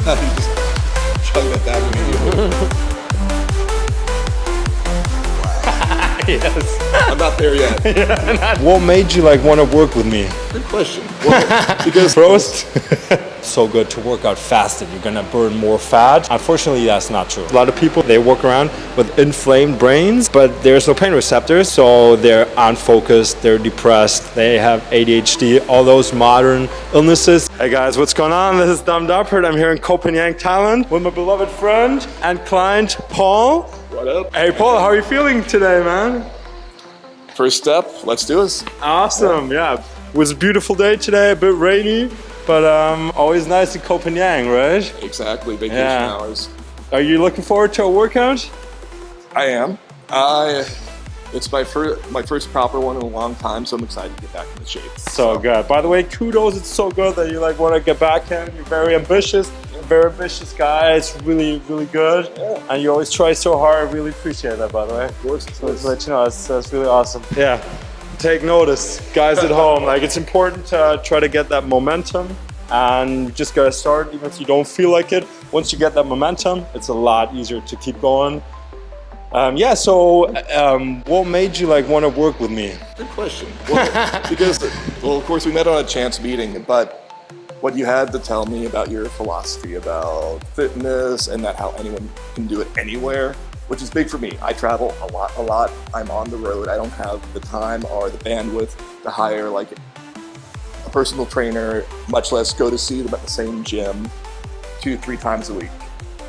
You just chug that down immediately. Yes. I'm not there yet. Yeah, what made you like want to work with me? Good question. Well, because Prost. So good to work out fasted. You're gonna burn more fat. Unfortunately, that's not true. A lot of people, they walk around with inflamed brains, but there's no pain receptors, so they're unfocused, they're depressed, they have ADHD, all those modern illnesses. Hey guys, what's going on? This is Dam Dappert. I'm here in Copenhagen, Thailand, with my beloved friend and client, Paul. what up? Hey Paul, how are you feeling today, man? First step, let's do this. Awesome, yeah. It was a beautiful day today, a bit rainy, but always nice in Copenhagen, right? Exactly, vacation hours. Are you looking forward to a workout? I am. It's my first proper one in a long time, so I'm excited to get back in the shape. So good. By the way, kudos, it's so good that you like want to get back in. You're very ambitious. Very ambitious guy. It's really, really good. Yeah. And you always try so hard. I really appreciate that, by the way. Of course. So to let you know, that's really awesome. Yeah. Take notice, guys at home. Like, it's important to try to get that momentum, and you just gotta start even if you don't feel like it. Once you get that momentum, it's a lot easier to keep going. What made you like want to work with me? Good question. Well, because, of course, we met on a chance meeting, but what you had to tell me about your philosophy about fitness and that how anyone can do it anywhere, which is big for me. I travel a lot. I'm on the road. I don't have the time or the bandwidth to hire like a personal trainer, much less go to see them at the same gym 2-3 times a week.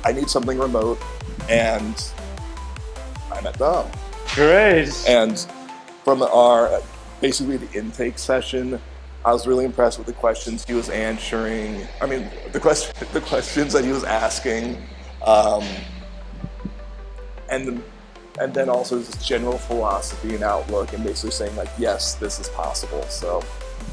I need something remote, and I met Dom. Great. And from our basically the intake session, I was really impressed with the questions he was answering. I mean, the questions that he was asking, and then also his general philosophy and outlook, and basically saying like, yes, this is possible. So,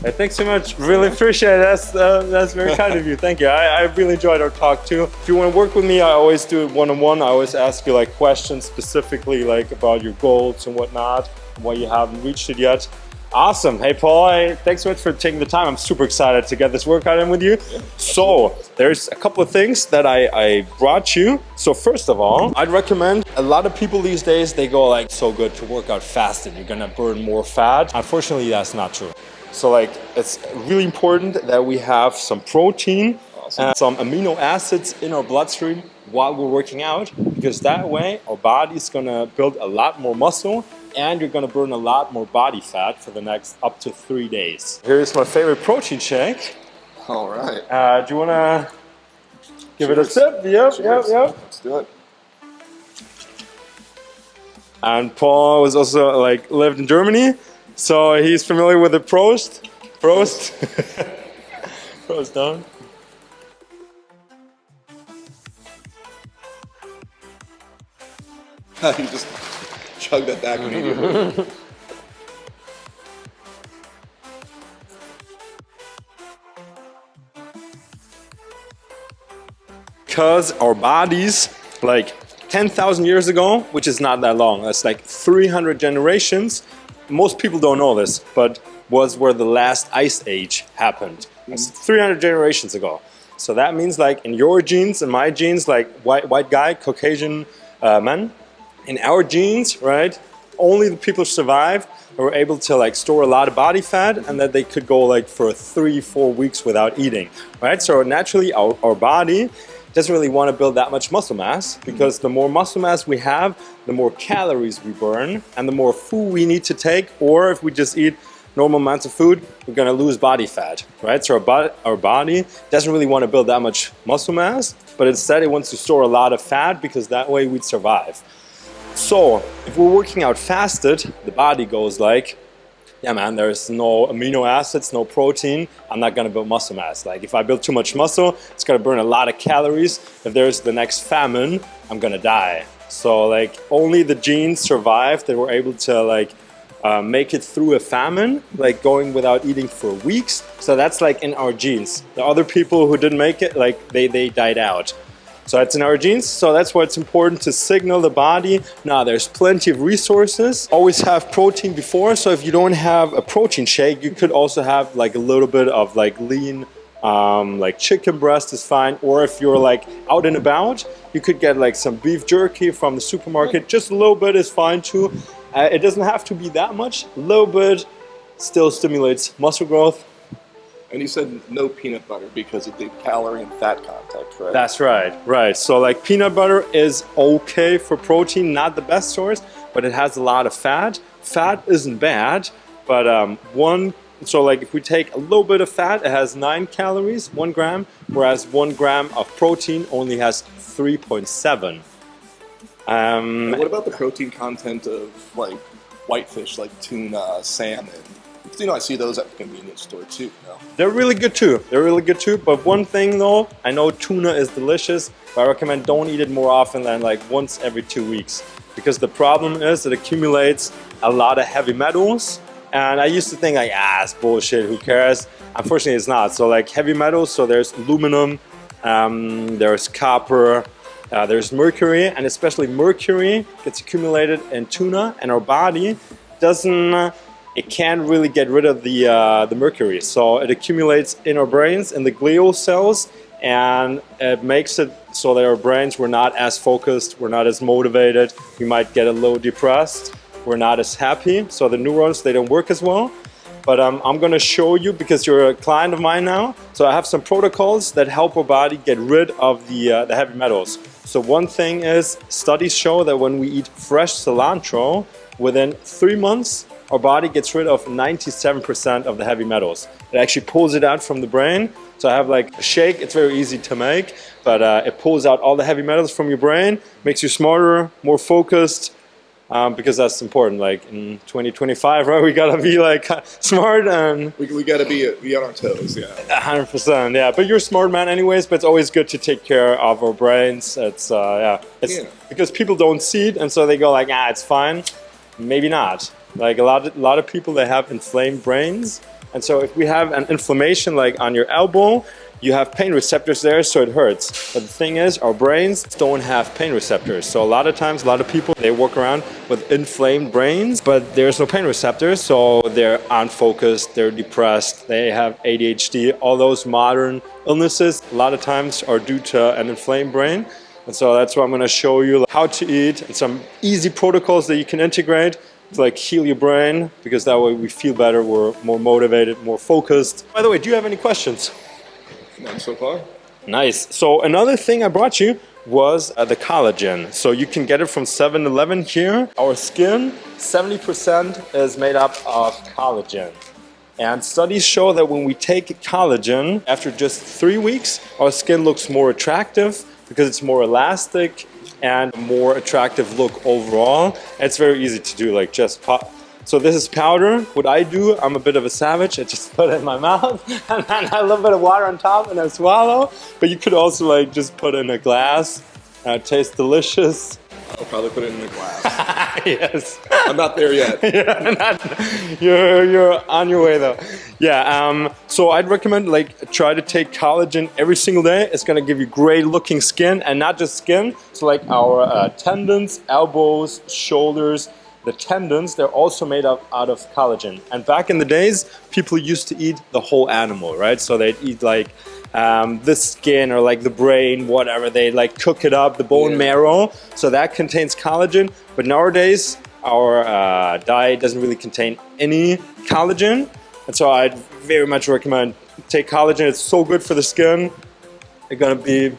hey, thanks so much. Really appreciate it. That's very kind of you. Thank you. I really enjoyed our talk too. If you want to work with me, I always do it one-on-one. I always ask you like questions specifically like about your goals and whatnot, why you haven't reached it yet. Awesome. Hey, Paul, thanks so much for taking the time. I'm super excited to get this workout in with you. Yeah. So there's a couple of things that I brought you. So first of all, I'd recommend, a lot of people these days, they go like, so good to work out fasted. You're going to burn more fat. Unfortunately, that's not true. So like, it's really important that we have some protein and some amino acids in our bloodstream while we're working out, because that way our body's going to build a lot more muscle, and you're gonna burn a lot more body fat for the next up to 3 days. Here's my favorite protein shake. all right. Do you wanna give it a Cheers. sip? Yep. Let's do it. And Paul was also like lived in Germany, so he's familiar with the Prost. Prost. Prost down. You just chug that back immediately. Because our bodies, like 10,000 years ago, which is not that long, that's like 300 generations. Most people don't know this, but was where the last ice age happened. It's 300 generations ago. So that means like in your genes and my genes, like white guy, Caucasian men, in our genes, right? Only the people survived who were able to like store a lot of body fat, and that they could go like for 3-4 weeks without eating, right? So naturally our body doesn't really want to build that much muscle mass, because the more muscle mass we have, the more calories we burn and the more food we need to take, or if we just eat normal amounts of food, we're going to lose body fat, right? So our body doesn't really want to build that much muscle mass, but instead it wants to store a lot of fat, because that way we'd survive. So if we're working out fasted, the body goes like, yeah man, there's no amino acids, no protein, I'm not gonna build muscle mass. Like if I build too much muscle, it's gonna burn a lot of calories. If there's the next famine, I'm gonna die. So like only the genes survived that were able to like make it through a famine, like going without eating for weeks. So that's like in our genes. The other people who didn't make it, like they died out. So it's in our genes, so that's why it's important to signal the body, now there's plenty of resources. Always have protein before, so if you don't have a protein shake, you could also have like a little bit of like lean Like chicken breast is fine, or if you're like out and about, you could get like some beef jerky from the supermarket. Just a little bit is fine too. It doesn't have to be that much. A little bit still stimulates muscle growth. And you said no peanut butter because of the calorie and fat content, right? That's right, right. So like peanut butter is okay for protein, not the best source, but it has a lot of fat. Fat isn't bad, but so like if we take a little bit of fat, it has 9 calories, 1 gram, whereas 1 gram of protein only has 3.7. What about the protein content of like whitefish, like tuna, salmon? Because, I see those at the convenience store too. They're really good too. They're really good too. But one thing though, I know tuna is delicious, but I recommend don't eat it more often than like once every 2 weeks. Because the problem is it accumulates a lot of heavy metals. And I used to think like, it's bullshit, who cares? Unfortunately, it's not. So like heavy metals, so there's aluminum, there's copper, there's mercury, and especially mercury gets accumulated in tuna, and our body it can't really get rid of the mercury. So it accumulates in our brains, in the glial cells, and it makes it so that our brains, we're not as focused, we're not as motivated, we might get a little depressed, we're not as happy. So the neurons, they don't work as well. But I'm going to show you, because you're a client of mine now, so I have some protocols that help our body get rid of the heavy metals. So one thing is, studies show that when we eat fresh cilantro, within 3 months, our body gets rid of 97% of the heavy metals. It actually pulls it out from the brain. So I have like a shake, it's very easy to make, but it pulls out all the heavy metals from your brain, makes you smarter, more focused, because that's important. Like in 2025, right? We gotta be like smart, and we gotta be on our toes, yeah. 100%, yeah. But you're a smart man anyways, but it's always good to take care of our brains. It's because people don't see it, and so they go like, it's fine. Maybe not. Like a lot of people, they have inflamed brains, and so if we have an inflammation like on your elbow, you have pain receptors there, so it hurts. But the thing is, our brains don't have pain receptors. So a lot of times, a lot of people, they walk around with inflamed brains, but there's no pain receptors, so they're unfocused, they're depressed, they have ADHD. All those modern illnesses, a lot of times, are due to an inflamed brain. And so that's why I'm going to show you how to eat and some easy protocols that you can integrate to like heal your brain, because that way we feel better, we're more motivated, more focused. By the way, do you have any questions? None so far. Nice. So another thing I brought you was the collagen. So you can get it from 7-Eleven here. Our skin, 70% is made up of collagen. And studies show that when we take collagen, after just 3 weeks, our skin looks more attractive because it's more elastic and more attractive look overall. And it's very easy to do, like just pop. So this is powder. What I do, I'm a bit of a savage. I just put it in my mouth and then a little bit of water on top and I swallow. But you could also like just put it in a glass. It tastes delicious. I'll probably put it in a glass. Yes. I'm not there yet. You're on your way though. Yeah. So I'd recommend like try to take collagen every single day. It's gonna give you great looking skin, and not just skin. So like our tendons, elbows, shoulders. The tendons, they're also made out of collagen. And back in the days, people used to eat the whole animal, right? So they'd eat like the skin or like the brain, whatever. They like cook it up, the bone marrow. So that contains collagen. But nowadays, our diet doesn't really contain any collagen. And so I'd very much recommend take collagen. It's so good for the skin. You're gonna be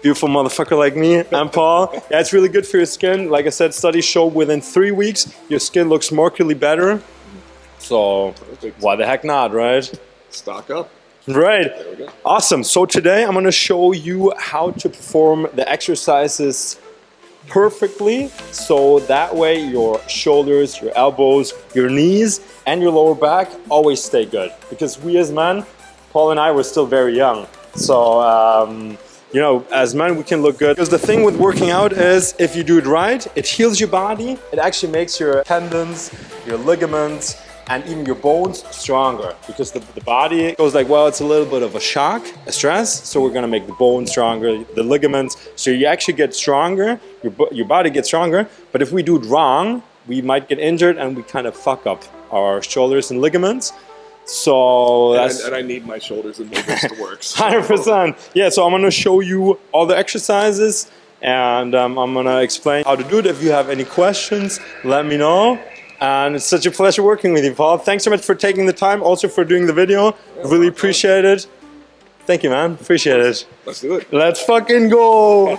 beautiful motherfucker like me. I'm Paul. Yeah, it's really good for your skin. Like I said, studies show within 3 weeks, your skin looks markedly better. So why the heck not, right? Stock up. Right. There we go. Awesome. So today I'm going to show you how to perform the exercises perfectly. So that way your shoulders, your elbows, your knees, and your lower back always stay good. Because we as men, Paul and I, were still very young. So, you know, as men, we can look good. Because the thing with working out is, if you do it right, it heals your body. It actually makes your tendons, your ligaments, and even your bones stronger. Because the body goes like, well, it's a little bit of a shock, a stress, so we're gonna make the bones stronger, the ligaments. So you actually get stronger, your body gets stronger. But if we do it wrong, we might get injured and we kind of fuck up our shoulders and ligaments. So that's and I need my shoulders and movements to work. So. 100%. Yeah, so I'm gonna show you all the exercises and I'm gonna explain how to do it. If you have any questions, let me know. And it's such a pleasure working with you, Paul. Thanks so much for taking the time, also for doing the video. Really appreciate it. Thank you, man. Appreciate it. Let's do it. Let's fucking go.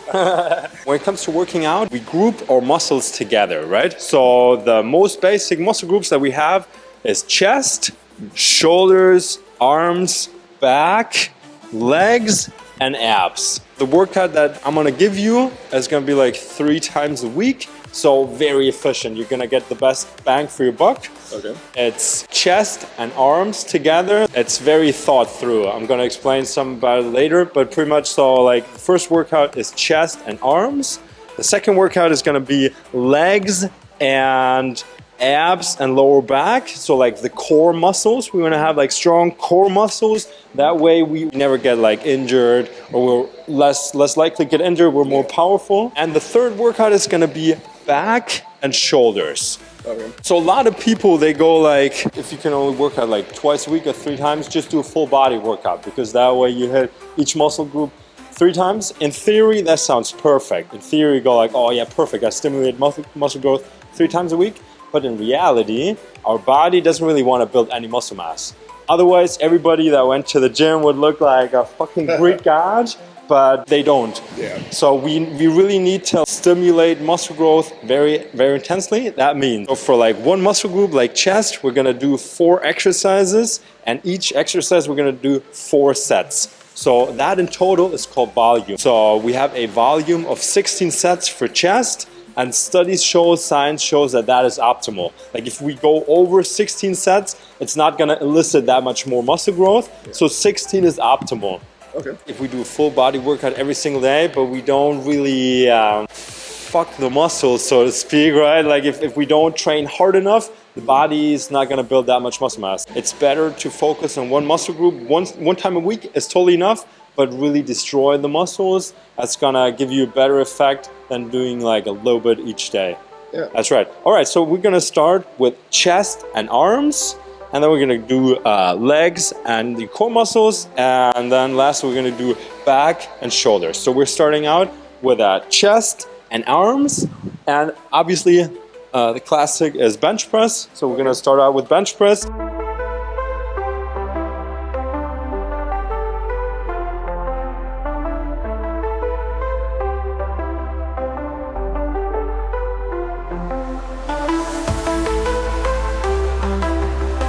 When it comes to working out, we group our muscles together, right? So the most basic muscle groups that we have is chest, shoulders, arms, back, legs, and abs. The workout that I'm gonna give you is gonna be like 3 times a week. So very efficient. You're gonna get the best bang for your buck. Okay. It's chest and arms together. It's very thought through. I'm gonna explain some about it later, but pretty much so like the first workout is chest and arms. The second workout is gonna be legs and abs and lower back. So like the core muscles, we wanna have like strong core muscles. That way we never get like injured or we're less likely to get injured. We're more powerful. And the third workout is gonna be back and shoulders. Okay. So a lot of people, they go like, if you can only work out like twice a week or 3 times, just do a full body workout because that way you hit each muscle group 3 times. In theory, that sounds perfect. In theory, you go like, oh yeah, perfect. I stimulate muscle growth 3 times a week. But in reality, our body doesn't really want to build any muscle mass. Otherwise, everybody that went to the gym would look like a fucking Greek god, but they don't. Yeah. So we really need to stimulate muscle growth very, very intensely. That means for like one muscle group like chest, we're gonna do 4 exercises, and each exercise we're gonna do 4 sets. So that in total is called volume. So we have a volume of 16 sets for chest, and studies show, science shows that that is optimal. Like if we go over 16 sets, it's not gonna elicit that much more muscle growth. So 16 is optimal. Okay. If we do a full body workout every single day, but we don't really fuck the muscles, so to speak, right? Like if we don't train hard enough, the body is not gonna build that much muscle mass. It's better to focus on one muscle group one time a week is totally enough, but really destroy the muscles. That's gonna give you a better effect than doing like a little bit each day. Yeah. That's right. All right, so we're gonna start with chest and arms, and then we're gonna do legs and the core muscles, and then last we're gonna do back and shoulders. So we're starting out with chest and arms, and obviously the classic is bench press. So we're gonna start out with bench press.